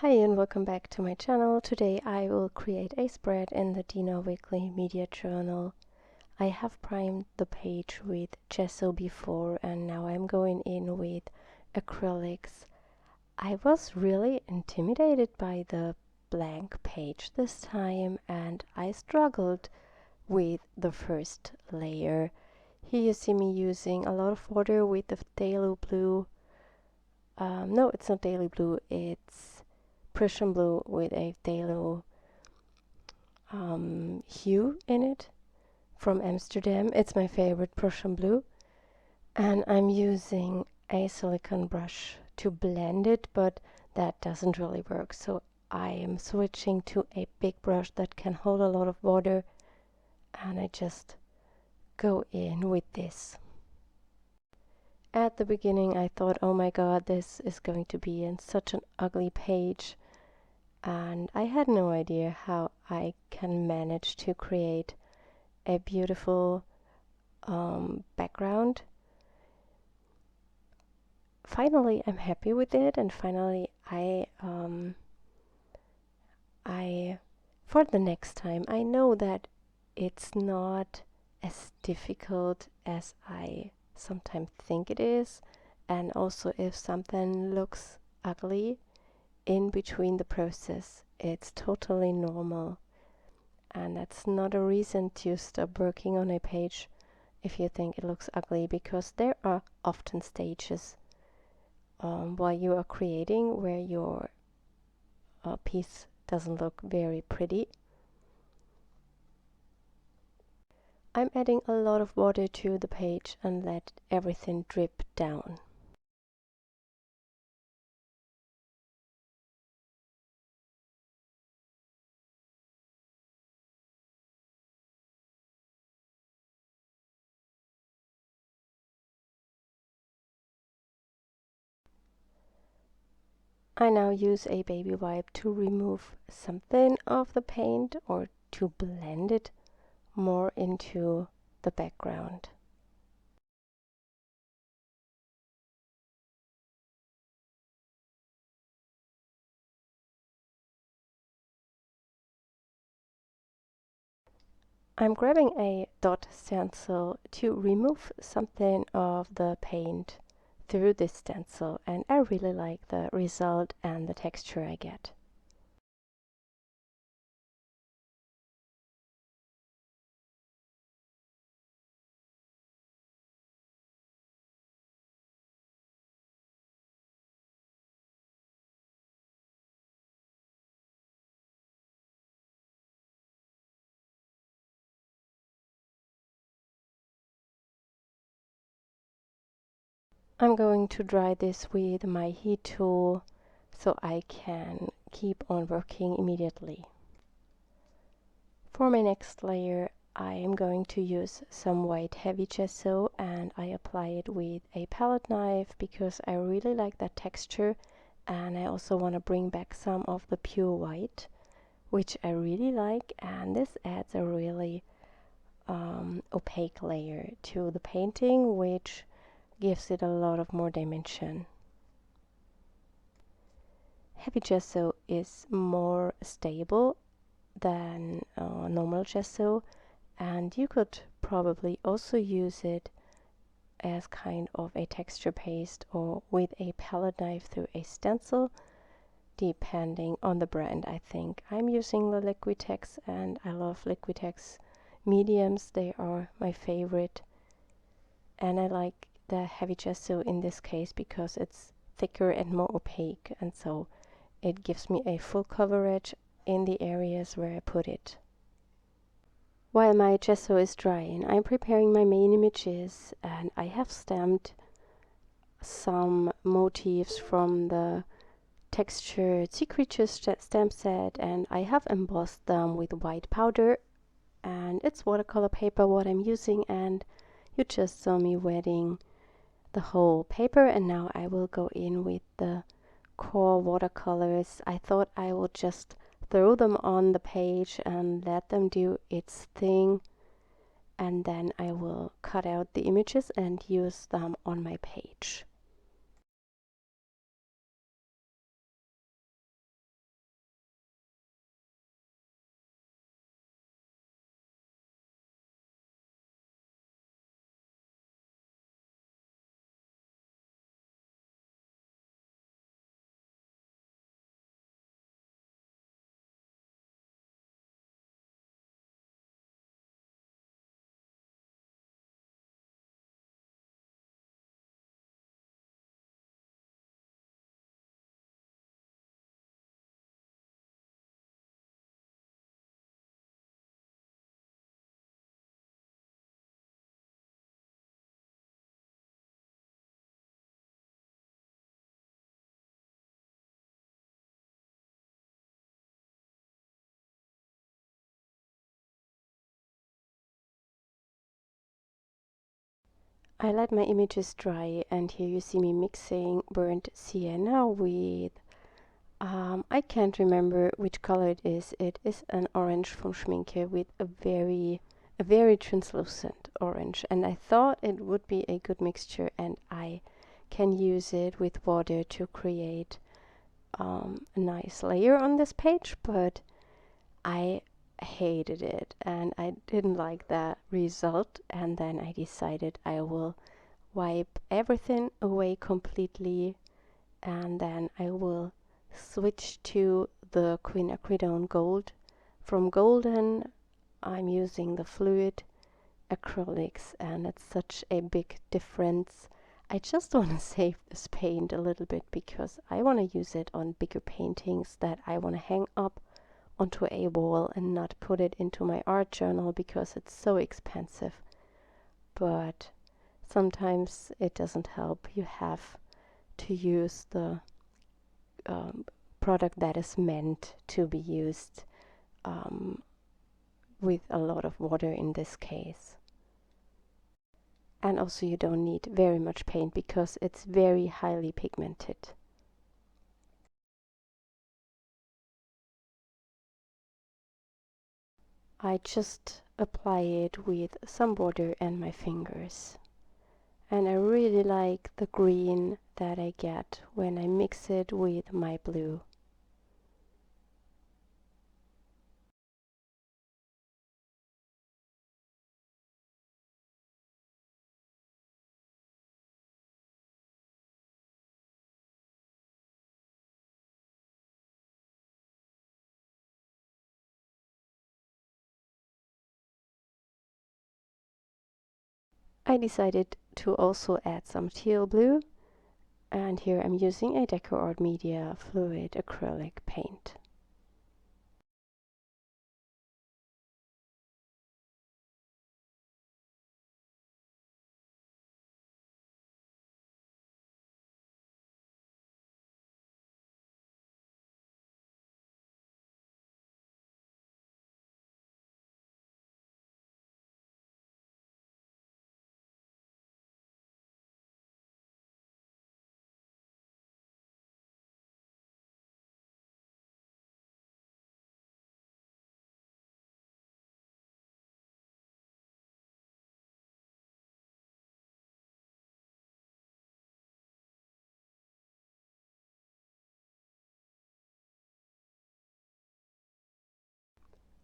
Hi and welcome back to my channel. Today I will create a spread in the Dina Wakley Media Journal. I have primed the page with gesso before and now I'm going in with acrylics. I was really intimidated by the blank page this time and I struggled with the first layer. Here you see me using a lot of water with the Teal blue. No, it's not Teal blue, it's Prussian blue with a Teal hue in it from Amsterdam. It's my favorite Prussian blue. And I'm using a silicone brush to blend it, but that doesn't really work. So I am switching to a big brush that can hold a lot of water. And I just go in with this. At the beginning I thought, oh my god, this is going to be in such an ugly page. And I had no idea how I can manage to create a beautiful background. Finally, I'm happy with it, and finally, I for the next time, I know that it's not as difficult as I sometimes think it is, and also if something looks ugly in between the process, it's totally normal. And that's not a reason to stop working on a page if you think it looks ugly, because there are often stages while you are creating where your piece doesn't look very pretty. I'm adding a lot of water to the page and let everything drip down. I now use a baby wipe to remove something of the paint or to blend it more into the background. I'm grabbing a dot stencil to remove something of the paint through this stencil, and I really like the result and the texture I get. I'm going to dry this with my heat tool so I can keep on working immediately. For my next layer, I am going to use some white heavy gesso and I apply it with a palette knife because I really like that texture, and I also want to bring back some of the pure white, which I really like, and this adds a really opaque layer to the painting, which gives it a lot of more dimension. Heavy gesso is more stable than normal gesso, and you could probably also use it as kind of a texture paste or with a palette knife through a stencil, depending on the brand. I think I'm using the Liquitex and I love Liquitex mediums. They are my favorite, and I like the heavy gesso in this case because it's thicker and more opaque, and so it gives me a full coverage in the areas where I put it. While my gesso is drying, I'm preparing my main images, and I have stamped some motifs from the textured sea creatures stamp set, and I have embossed them with white powder, and it's watercolor paper what I'm using, and you just saw me wetting the whole paper, and now I will go in with the core watercolors. I thought I would just throw them on the page and let them do its thing, and then I will cut out the images and use them on my page. I let my images dry, and here you see me mixing burnt sienna with, I can't remember which color it is. It is an orange from Schminke with a very translucent orange, and I thought it would be a good mixture, and I can use it with water to create a nice layer on this page, but I hated it and I didn't like that result, and then I decided I will wipe everything away completely, and then I will switch to the Quinachridone Gold. From Golden I'm using the fluid acrylics, and it's such a big difference. I just want to save this paint a little bit because I want to use it on bigger paintings that I want to hang up onto a wall and not put it into my art journal because it's so expensive. But sometimes it doesn't help. You have to use the product that is meant to be used with a lot of water in this case. And also you don't need very much paint because it's very highly pigmented. I just apply it with some water and my fingers. And I really like the green that I get when I mix it with my blue. I decided to also add some teal blue, and here I'm using a DecoArt Media Fluid Acrylic paint.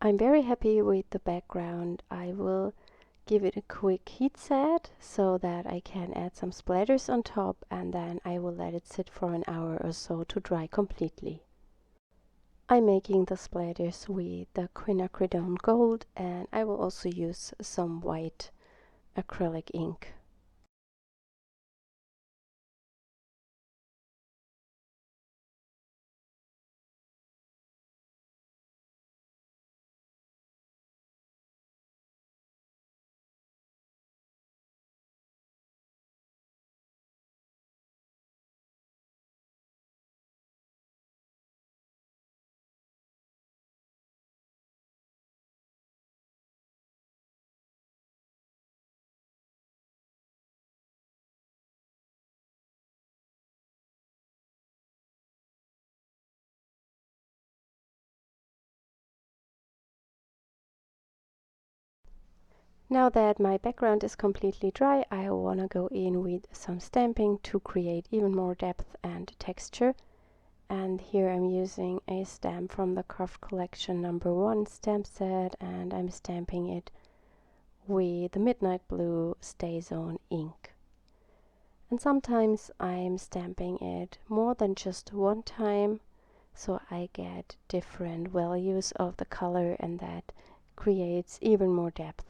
I'm very happy with the background. I will give it a quick heat set so that I can add some splatters on top, and then I will let it sit for an hour or so to dry completely. I'm making the splatters with the Quinacridone Gold, and I will also use some white acrylic ink. Now that my background is completely dry, I want to go in with some stamping to create even more depth and texture. And here I'm using a stamp from the Craft Collection #1 stamp set, and I'm stamping it with the Midnight Blue StazOn ink. And sometimes I'm stamping it more than just one time, so I get different values of the color, and that creates even more depth.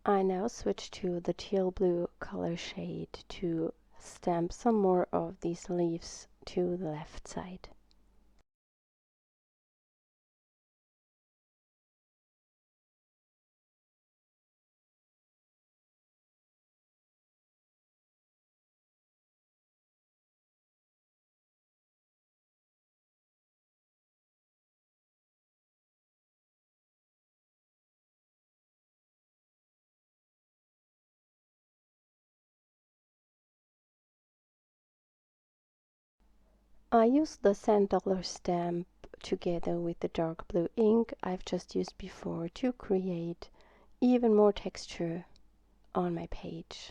I now switch to the teal blue color shade to stamp some more of these leaves to the left side. I use the sand dollar stamp together with the dark blue ink I've just used before to create even more texture on my page.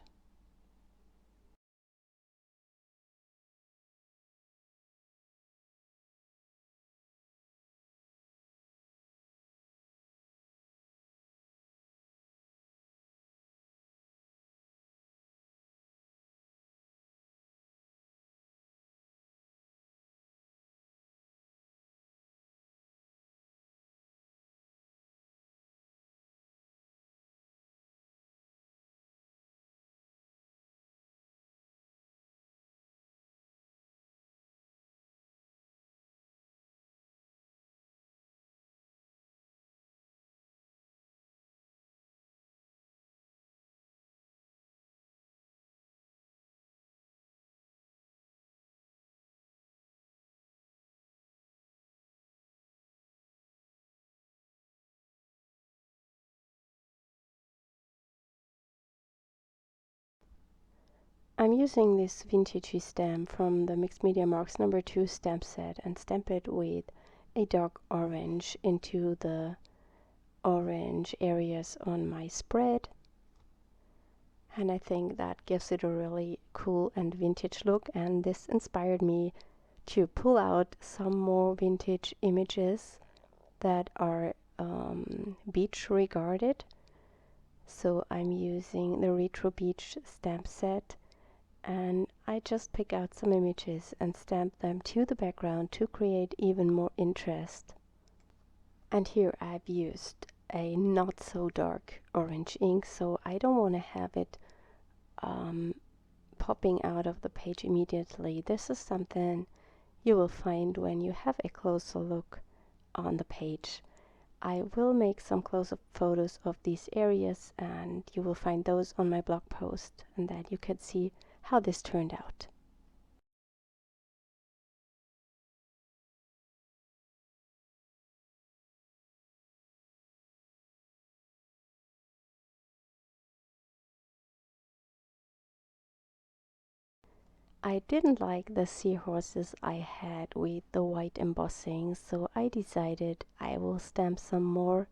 I'm using this vintagey stamp from the Mixed Media Marks No. 2 stamp set and stamp it with a dark orange into the orange areas on my spread. And I think that gives it a really cool and vintage look, and this inspired me to pull out some more vintage images that are beach regarded. So I'm using the Retro Beach stamp set, and I just pick out some images and stamp them to the background to create even more interest. And here I've used a not so dark orange ink, so I don't want to have it popping out of the page immediately. This is something you will find when you have a closer look on the page. I will make some close-up photos of these areas, and you will find those on my blog post, and that you can see how this turned out. I didn't like the seahorses I had with the white embossing, so I decided I will stamp some more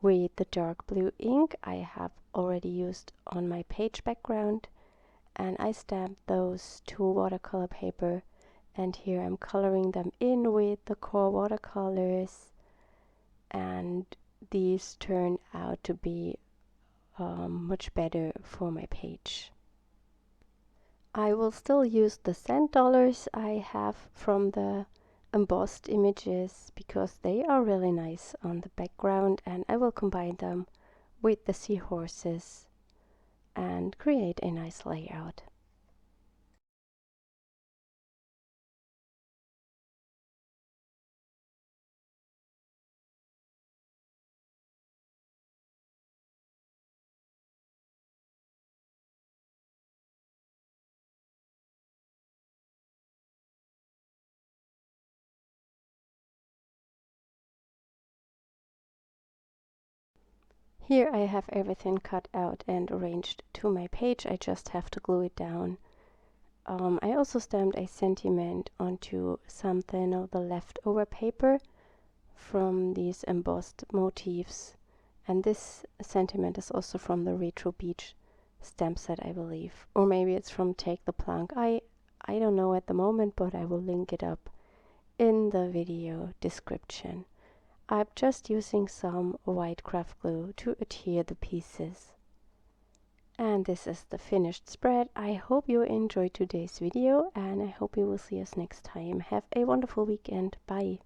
with the dark blue ink I have already used on my page background, and I stamped those to watercolor paper, and here I'm coloring them in with the core watercolors, and these turn out to be much better for my page. I will still use the sand dollars I have from the embossed images because they are really nice on the background, and I will combine them with the seahorses and create a nice layout. Here I have everything cut out and arranged to my page. I just have to glue it down. I also stamped a sentiment onto some thin of the leftover paper from these embossed motifs, and this sentiment is also from the Retro Beach stamp set, I believe, or maybe it's from Take the Plunk. I don't know at the moment, but I will link it up in the video description. I'm just using some white craft glue to adhere the pieces. And this is the finished spread. I hope you enjoyed today's video, and I hope you will see us next time. Have a wonderful weekend. Bye.